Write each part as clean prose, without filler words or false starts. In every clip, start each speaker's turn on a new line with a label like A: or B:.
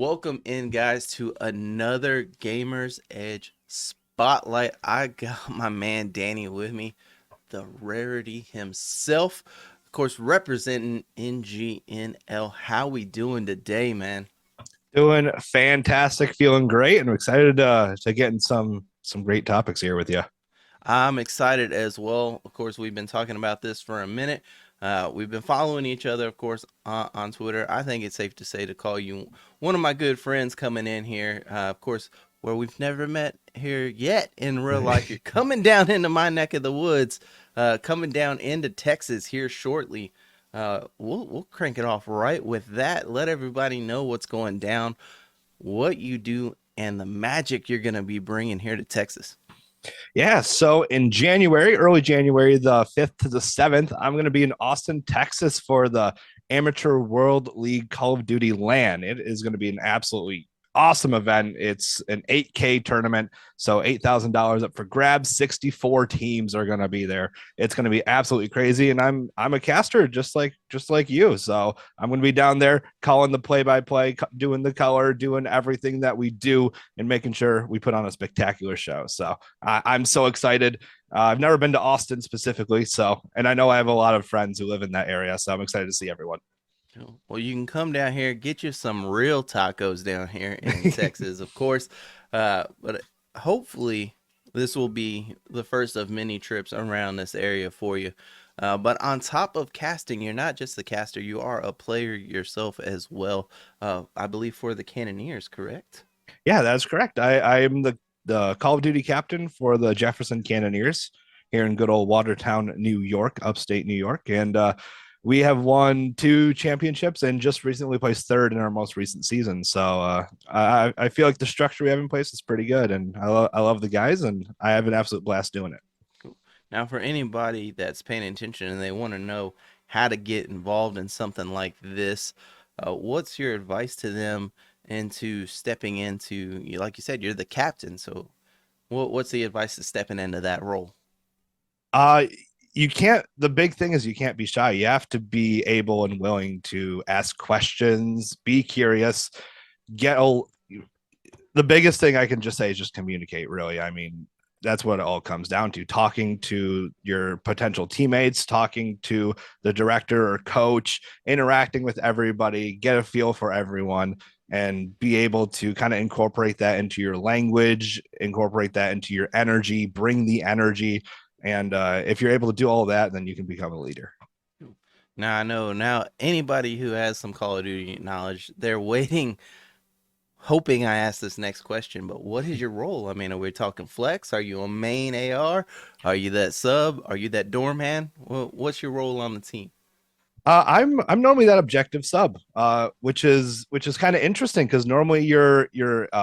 A: Welcome in, guys, to another Gamer's Edge Spotlight. I got my man Danny with me, the rarity himself. Of course, representing NGNL. How we doing today, man?
B: Doing fantastic, feeling great, and I'm excited to get in some great topics here with you.
A: I'm excited as well. Of course, we've been talking about this for a minute. We've been following each other, of course, on Twitter. I think it's safe to say to call you one of my good friends coming in here. Of course, where we've never met here yet in real life. You're coming down into my neck of the woods, coming down into Texas here shortly. We'll crank it off right with that. Let everybody know what's going down, what you do, and the magic you're going to be bringing here to Texas.
B: Yeah, so in January, early January, the 5th to the 7th, I'm going to be in Austin, Texas for the Amateur World League Call of Duty LAN. It is going to be an absolutely awesome event. It's an 8K tournament, so $8,000 up for grabs. 64 teams are going to be there. It's going to be absolutely crazy, and I'm a caster just like you. So I'm going to be down there calling the play-by-play, doing the color, doing everything that we do, and making sure we put on a spectacular show. So I'm so excited. I've never been to Austin specifically, and I know I have a lot of friends who live in that area, so I'm excited to see everyone.
A: Well, you can come down here, get you some real tacos down here in Texas, of course. But hopefully, this will be the first of many trips around this area for you. But on top of casting, you're not just the caster, you are a player yourself as well. I believe for the Cannoneers, correct?
B: Yeah, that's correct. I am the Call of Duty captain for the Jefferson Cannoneers here in good old Watertown, New York, upstate New York. And we have won two championships and just recently placed third in our most recent season. So I feel like the structure we have in place is pretty good. And I love the guys, and I have an absolute blast doing it.
A: Cool. Now, for anybody that's paying attention and they want to know how to get involved in something like this, what's your advice to them into stepping into, like you said, you're the captain. So, what's the advice to stepping into that role?
B: Uh, you can't, the big thing is you can't be shy. You have to be able and willing to ask questions, be curious, get a, the biggest thing I can just say is just communicate, really. I mean, that's what it all comes down to, talking to your potential teammates, talking to the director or coach, interacting with everybody, get a feel for everyone, and be able to kind of incorporate that into your language, incorporate that into your energy, bring the energy. And if you're able to do all that, then you can become a leader.
A: Now, I know now anybody who has some Call of Duty knowledge, they're waiting, hoping I ask this next question. But what is your role? I mean, are we talking flex? Are you a main AR? Are you that sub? Are you that doorman? What's your role on the team?
B: I'm normally that objective sub, which is kind of interesting because normally your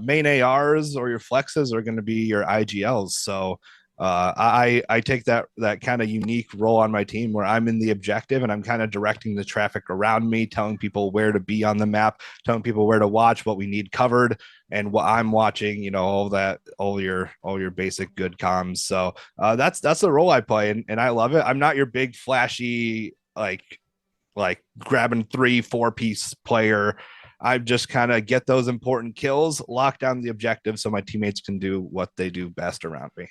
B: main ARs or your flexes are going to be your IGLs. So I take that kind of unique role on my team where I'm in the objective and I'm kind of directing the traffic around me, telling people where to be on the map, telling people where to watch, what we need covered, and what I'm watching. All that, all your basic good comms. So that's the role I play, and I love it. I'm not your big flashy like grabbing 3-4 piece player. I just kind of get those important kills, lock down the objective so my teammates can do what they do best around me.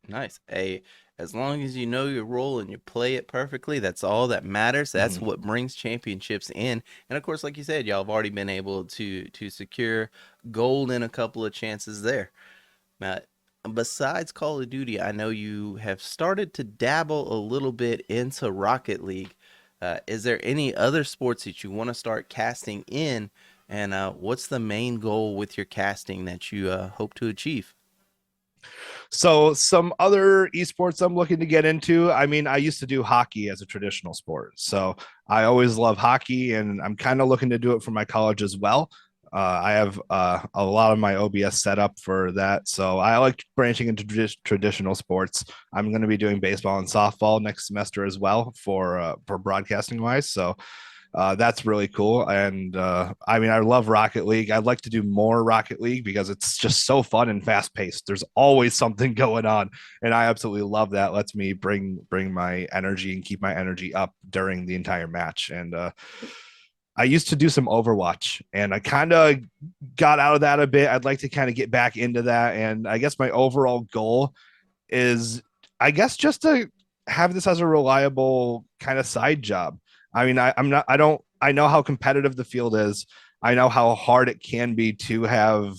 A: Nice. Hey, as long as you know your role and you play it perfectly, that's all that matters. That's
B: Mm-hmm.
A: what brings championships in. And of course, like you said, y'all have already been able to secure gold in a couple of chances there. Now, besides Call of Duty, I know you have started to dabble a little bit into Rocket League. Is there any other sports that you want to start casting in? And what's the main goal with your casting that you hope to achieve?
B: So some other esports I'm looking to get into. I mean, I used to do hockey as a traditional sport, so I always love hockey, and I'm kind of looking to do it for my college as well. I have a lot of my OBS set up for that, so I like branching into traditional sports. I'm going to be doing baseball and softball next semester as well for broadcasting wise. So that's really cool. And I mean, I love Rocket League. I'd like to do more Rocket League because it's just so fun and fast paced. There's always something going on, and I absolutely love that. Lets me bring my energy and keep my energy up during the entire match. And I used to do some Overwatch, and I kind of got out of that a bit. I'd like to kind of get back into that, and I guess my overall goal is, I guess, just to have this as a reliable kind of side job. I mean, I'm not, I don't, I know how competitive the field is. I know how hard it can be to have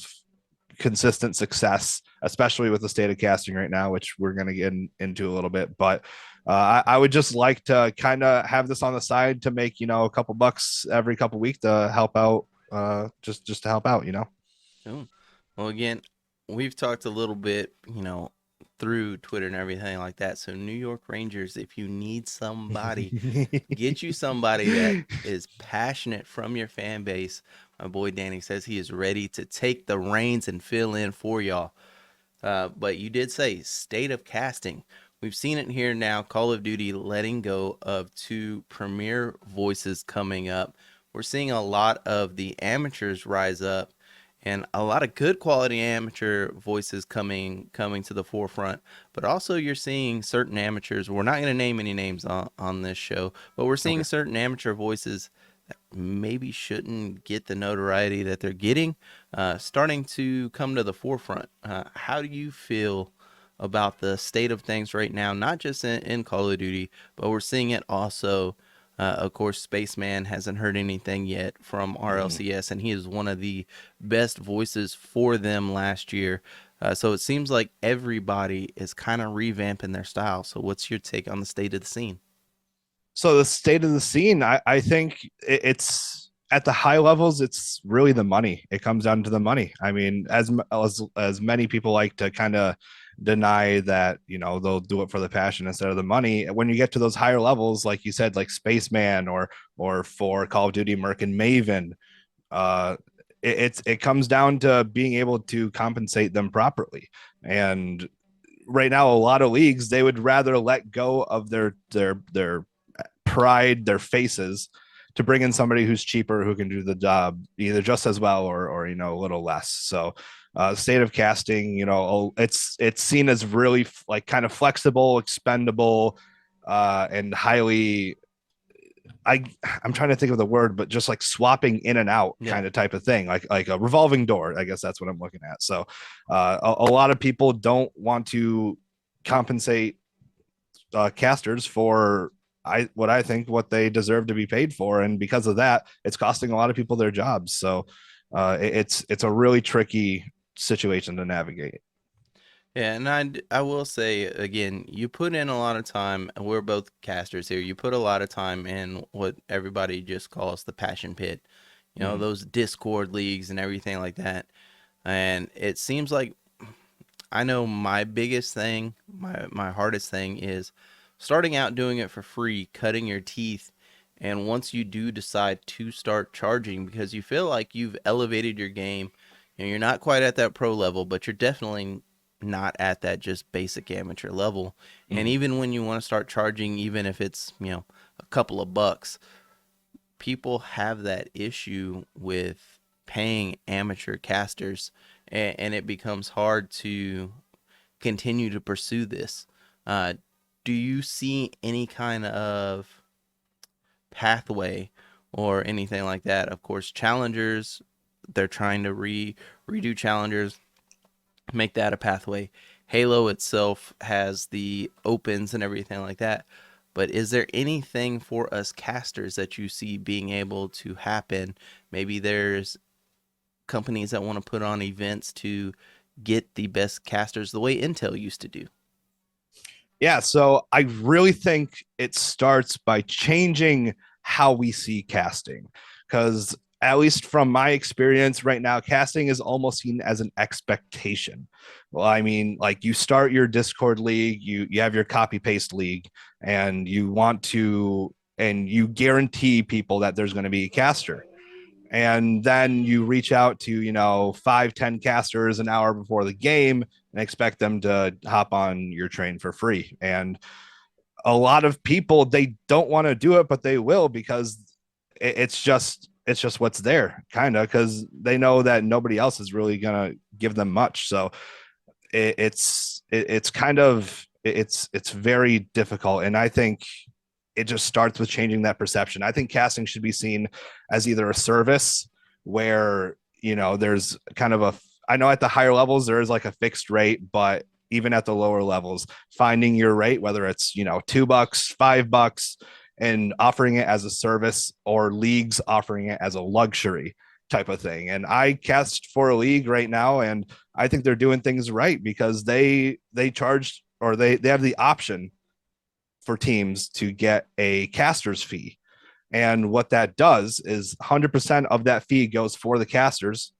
B: consistent success, especially with the state of casting right now, which we're going to get into a little bit. But I would just like to kind of have this on the side to make, a couple bucks every couple weeks to help out, just to help out.
A: Cool. Well, again, we've talked a little bit, through Twitter and everything like that. So, New York Rangers, if you need somebody, get you somebody that is passionate from your fan base. My boy Danny says he is ready to take the reins and fill in for y'all. But you did say state of casting. We've seen it here now. Call of Duty letting go of two premier voices coming up. We're seeing a lot of the amateurs rise up, and a lot of good quality amateur voices coming to the forefront. But also, you're seeing certain amateurs. We're not going to name any names on this show, but we're seeing
B: Okay.
A: certain amateur voices maybe shouldn't get the notoriety that they're getting, starting to come to the forefront. How do you feel about the state of things right now, not just in Call of Duty, but we're seeing it also? Of course, Spaceman hasn't heard anything yet from
B: Mm-hmm.
A: RLCS, and he is one of the best voices for them last year. So it seems like everybody is kind of revamping their style. So, what's your take on the state of the scene?
B: So the state of the scene, I think it's at the high levels, it's really the money. It comes down to the money. I mean, as many people like to kind of deny that, they'll do it for the passion instead of the money. When you get to those higher levels, like you said, like Spaceman or for Call of Duty Merc and Maven, uh, it comes down to being able to compensate them properly. And right now, a lot of leagues, they would rather let go of their pride, their faces, to bring in somebody who's cheaper, who can do the job either just as well or a little less. So state of casting, it's seen as really like kind of flexible, expendable, and highly, I I'm trying to think of the word, but just like swapping in and out
A: Yeah.
B: kind of type of thing, like a revolving door. I guess that's what I'm looking at. So a lot of people don't want to compensate casters for what I think what they deserve to be paid for, and because of that, it's costing a lot of people their jobs. So it's a really tricky situation to navigate.
A: Yeah, and I will say again, you put in a lot of time. We're both casters here. You put a lot of time in what everybody just calls the passion pit.
B: Mm-hmm.
A: Those Discord leagues and everything like that. And it seems like I know my biggest thing, my hardest thing is starting out doing it for free, cutting your teeth, and once you do decide to start charging because you feel like you've elevated your game, you're not quite at that pro level, but you're definitely not at that just basic amateur level. And
B: Mm-hmm.
A: even when you want to start charging, even if it's, a couple of bucks, people have that issue with paying amateur casters, and it becomes hard to continue to pursue this. Uh, do you see any kind of pathway or anything like that? Of course, challengers, they're trying to redo challengers, make that a pathway. Halo itself has the opens and everything like that. But is there anything for us casters that you see being able to happen? Maybe there's companies that want to put on events to get the best casters the way Intel used to do.
B: Yeah, so I really think it starts by changing how we see casting. Because, at least from my experience right now, casting is almost seen as an expectation. Well, I mean, like you start your Discord league, you have your copy paste league, and you guarantee people that there's going to be a caster, and then you reach out to 5-10 casters an hour before the game and expect them to hop on your train for free. And a lot of people, they don't want to do it, but they will, because it's just what's there, kind of, because they know that nobody else is really gonna give them much. So it's kind of it's very difficult, and I think it just starts with changing that perception. I think casting should be seen as either a service where, there's kind of a, I know at the higher levels there is like a fixed rate, but even at the lower levels, finding your rate, whether it's, $2, $5, and offering it as a service, or leagues offering it as a luxury type of thing. And I cast for a league right now, and I think they're doing things right because they charge, or they have the option for teams to get a caster's fee. And what that does is 100% of that fee goes for the casters,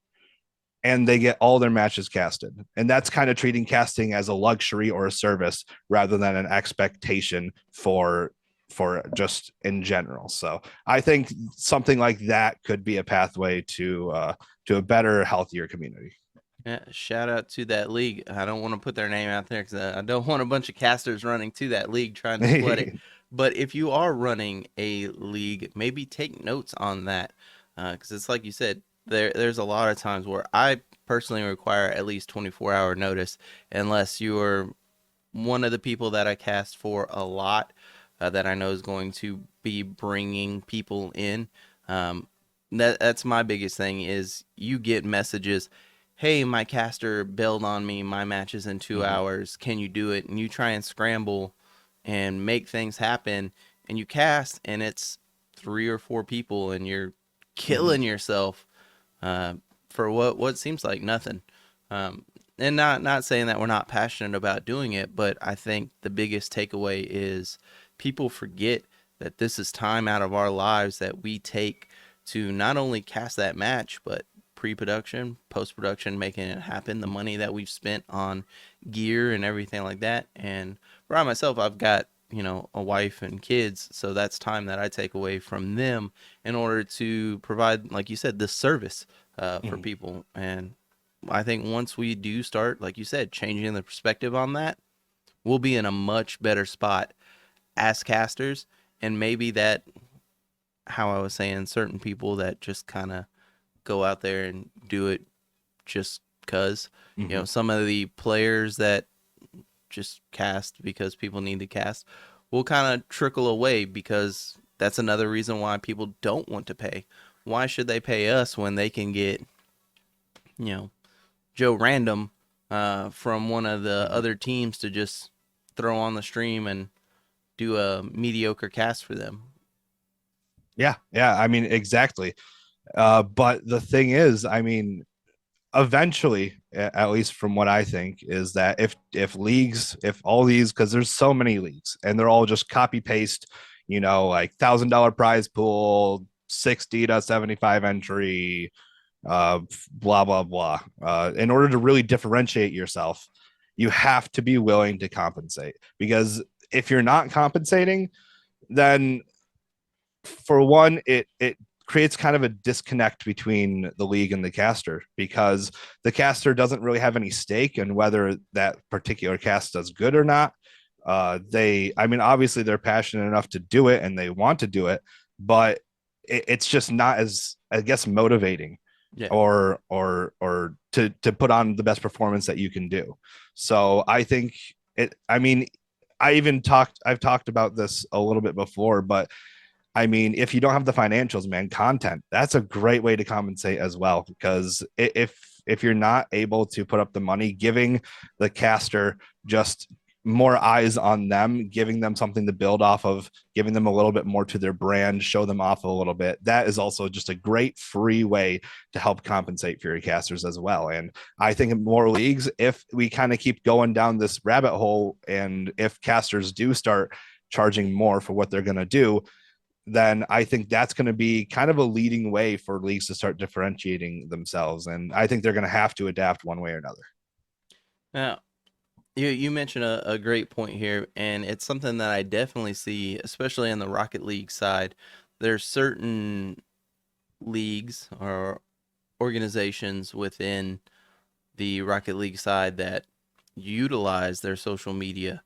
B: and they get all their matches casted. And that's kind of treating casting as a luxury or a service rather than an expectation for just in general. So I think something like that could be a pathway to a better, healthier community.
A: Yeah, shout out to that league. I don't want to put their name out there because I don't want a bunch of casters running to that league trying to split it. But if you are running a league, maybe take notes on that, because it's like you said, there's a lot of times where I personally require at least 24-hour notice, unless you're one of the people that I cast for a lot, that I know is going to be bringing people in. Um, that's my biggest thing is you get messages, hey, my caster bailed on me, my match is in 2 hours, can you do it? And you try and scramble and make things happen, and you cast, and it's 3 or 4 people, and you're
B: Mm-hmm.
A: killing yourself, uh, for what seems like nothing. And not saying that we're not passionate about doing it, but I think the biggest takeaway is people forget that this is time out of our lives that we take to not only cast that match, but pre-production, post-production, making it happen, the money that we've spent on gear and everything like that. And for myself, I've got, a wife and kids, so that's time that I take away from them in order to provide, like you said, this service, for
B: Mm-hmm.
A: people. And I think once we do start, like you said, changing the perspective on that, we'll be in a much better spot as casters. And maybe that, how I was saying, certain people that just kind of go out there and do it just because,
B: Mm-hmm.
A: some of the players that just cast because people need to cast will kind of trickle away, because that's another reason why people don't want to pay. Why should they pay us when they can get, you know, Joe Random, from one of the
B: Mm-hmm.
A: other teams to just throw on the stream and do a mediocre cast for them?
B: Yeah, yeah. I mean, exactly. But the thing is, I mean, eventually, at least from what I think, is that if all these, because there's so many leagues and they're all just copy paste, like $1,000 prize pool, 60 to 75 entry, blah blah blah. In order to really differentiate yourself, you have to be willing to compensate, because if you're not compensating, then for one, it creates kind of a disconnect between the league and the caster, because the caster doesn't really have any stake in whether that particular cast does good or not. I mean, obviously they're passionate enough to do it and they want to do it, but it's just not as, I guess, motivating,
A: Yeah.
B: or to put on the best performance that you can do. So I think it. I mean, I've talked about this a little bit before, but I mean, if you don't have the financials, man, content, that's a great way to compensate as well. Because if you're not able to put up the money, giving the caster just more eyes on them, giving them something to build off of, giving them a little bit more to their brand, show them off a little bit. That is also just a great free way to help compensate for your casters as well. And I think in more leagues, if we kind of keep going down this rabbit hole, and if casters do start charging more for what they're going to do, then I think that's going to be kind of a leading way for leagues to start differentiating themselves. And I think they're going to have to adapt one way or another.
A: Now, you mentioned a great point here, and it's something that I definitely see, especially in the Rocket League side. There's certain leagues or organizations within the Rocket League side that utilize their social media,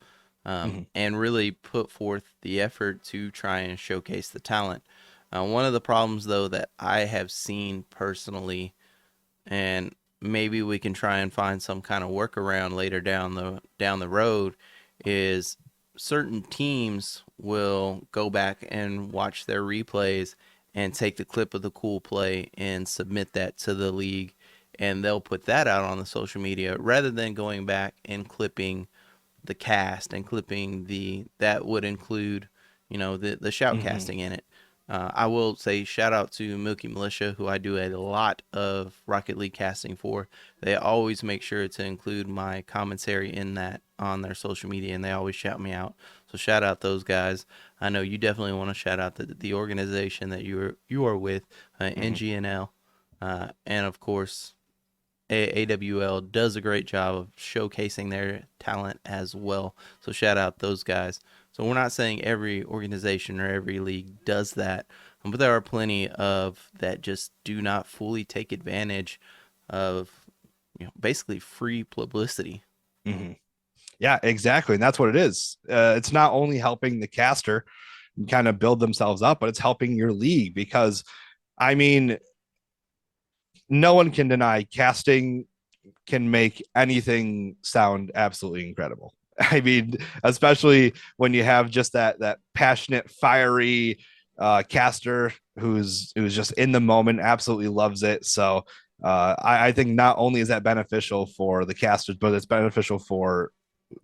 B: Mm-hmm.
A: and really put forth the effort to try and showcase the talent. One of the problems, though, that I have seen personally, and maybe we can try and find some kind of workaround later down the road, is certain teams will go back and watch their replays and take the clip of the cool play and submit that to the league, and they'll put that out on the social media rather than going back and clipping the cast and clipping the that would include, the
B: Mm-hmm.
A: shoutcasting in it. I will say shout out to Milky Militia, who I do a lot of Rocket League casting for. They always make sure to include my commentary in that on their social media, and they always shout me out. So shout out those guys. I know you definitely want to shout out the organization that you are with,
B: Mm-hmm.
A: NGNL, and of course AWL does a great job of showcasing their talent as well. So shout out those guys. So we're not saying every organization or every league does that, but there are plenty of that just do not fully take advantage of, basically free publicity.
B: Mm-hmm. Yeah, exactly. And that's what it is. It's not only helping the caster kind of build themselves up, but it's helping your league because, I mean, no one can deny casting can make anything sound absolutely incredible. I mean, especially when you have just that passionate, fiery caster who's just in the moment, absolutely loves it. So I think not only is that beneficial for the casters, but it's beneficial for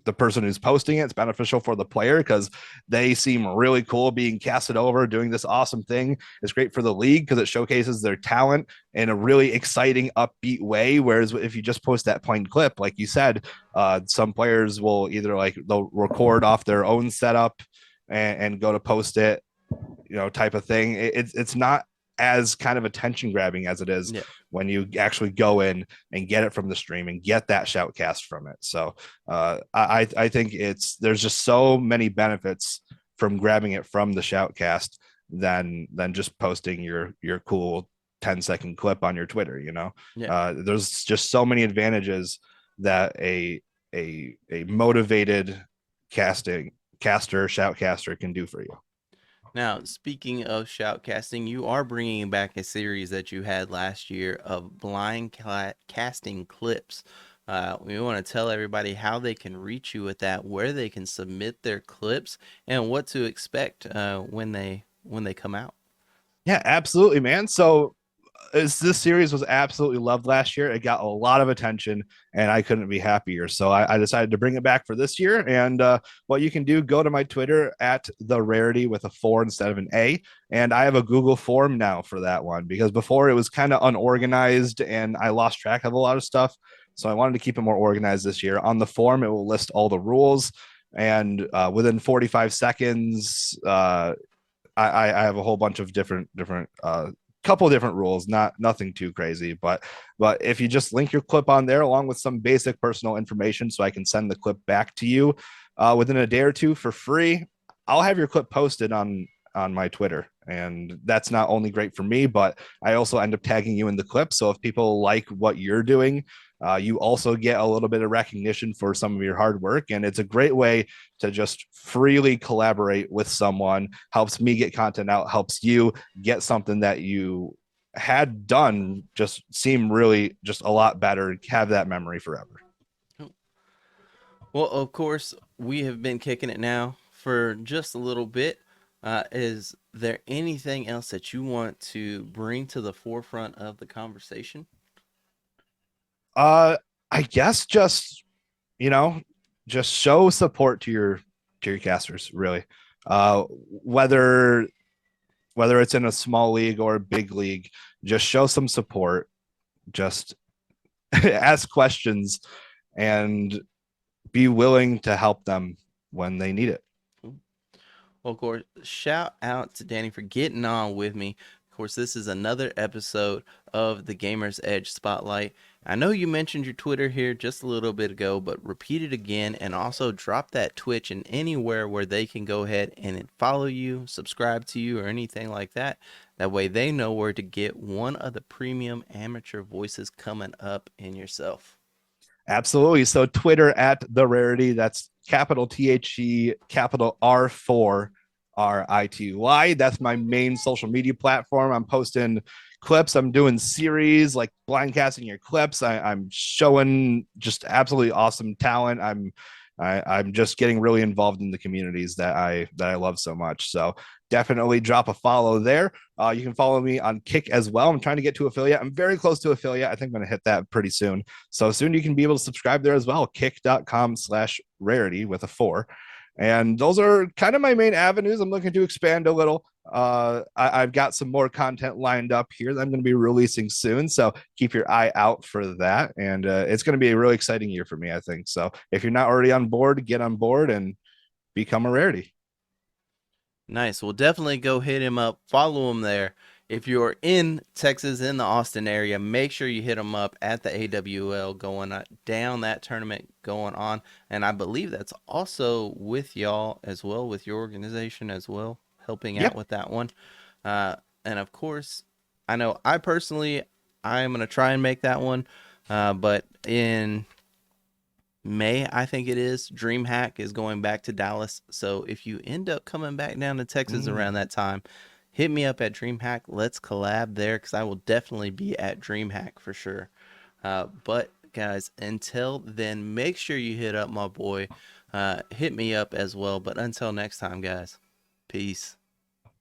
B: the person who's posting it. It's beneficial for the player because they seem really cool being casted over, doing this awesome thing. It's great for the league because it showcases their talent in a really exciting, upbeat way. Whereas if you just post that plain clip, like you said, some players will either like they'll record off their own setup and go to post it, type of thing. It's not as kind of attention grabbing as it is
A: Yeah.
B: when you actually go in and get it from the stream and get that shoutcast from it. So I think there's just so many benefits from grabbing it from the shoutcast than just posting your cool 10-second clip on your Twitter.
A: Yeah.
B: There's just so many advantages that a motivated casting caster shoutcaster can do for you.
A: Now, speaking of shoutcasting, you are bringing back a series that you had last year of blind casting clips. We want to tell everybody how they can reach you with that, where they can submit their clips, and what to expect when they come out.
B: Yeah, absolutely, man. So this series was absolutely loved last year. It got a lot of attention, and I couldn't be happier. So I decided to bring it back for this year. And what you can do, go to my Twitter at R4rity with a 4 instead of an A. And I have a Google form now for that one because before it was kind of unorganized and I lost track of a lot of stuff. So I wanted to keep it more organized this year. On the form, it will list all the rules. And within 45 seconds, I have a whole bunch of different couple of different rules, nothing too crazy, but if you just link your clip on there along with some basic personal information, so I can send the clip back to you within a day or two for free, I'll have your clip posted on my Twitter, and that's not only great for me, but I also end up tagging you in the clip. So if people like what you're doing, you also get a little bit of recognition for some of your hard work, and it's a great way to just freely collaborate with someone. Helps me get content out, helps you get something that you had done just seem really just a lot better, have that memory forever.
A: Well, of course, we have been kicking it now for just a little bit. Is there anything else that you want to bring to the forefront of the conversation?
B: uh I guess you know just show support to your casters, really. Whether it's in a small league or a big league, just show some support. Just ask questions and be willing to help them when they need it.
A: Well, of course, shout out to Danny for getting on with me. Of course, this is another episode of the Gamer's Edge Spotlight. I know you mentioned your Twitter here just a little bit ago, but repeat it again and also drop that Twitch and anywhere where they can go ahead and follow you, subscribe to you, or anything like that. That way they know where to get one of the premium amateur voices coming up in yourself.
B: Absolutely. So Twitter at R4rity. That's capital THE, capital R4RITY. That's my main social media platform. I'm posting clips. I'm doing series like blind casting your clips. I'm showing just absolutely awesome talent. I'm just getting really involved in the communities that I love so much. So definitely drop a follow there. You can follow me on Kick as well. I'm trying to get to affiliate. I'm very close to affiliate. I think I'm going to hit that pretty soon. So soon you can be able to subscribe there as well. Kick.com/rarity with a 4. And those are kind of my main avenues. I'm looking to expand a little. I've got some more content lined up here that I'm going to be releasing soon. So keep your eye out for that. And it's going to be a really exciting year for me, I think. So if you're not already on board, get on board and become a rarity.
A: Nice. Well, definitely go hit him up. Follow him there. If you're in Texas, in the Austin area, make sure you hit him up at the AWL going down that tournament going on. And I believe that's also with y'all as well, with your organization as well, helping out
B: Yep.
A: with that one. And of course, I know I personally, I am going to try and make that one. But in May, I think it is. DreamHack is going back to Dallas. So if you end up coming back down to Texas around
B: Mm.
A: that time, hit me up at DreamHack. Let's collab there because I will definitely be at DreamHack for sure. But guys, until then, make sure you hit up my boy. Hit me up as well. But until next time, guys, peace.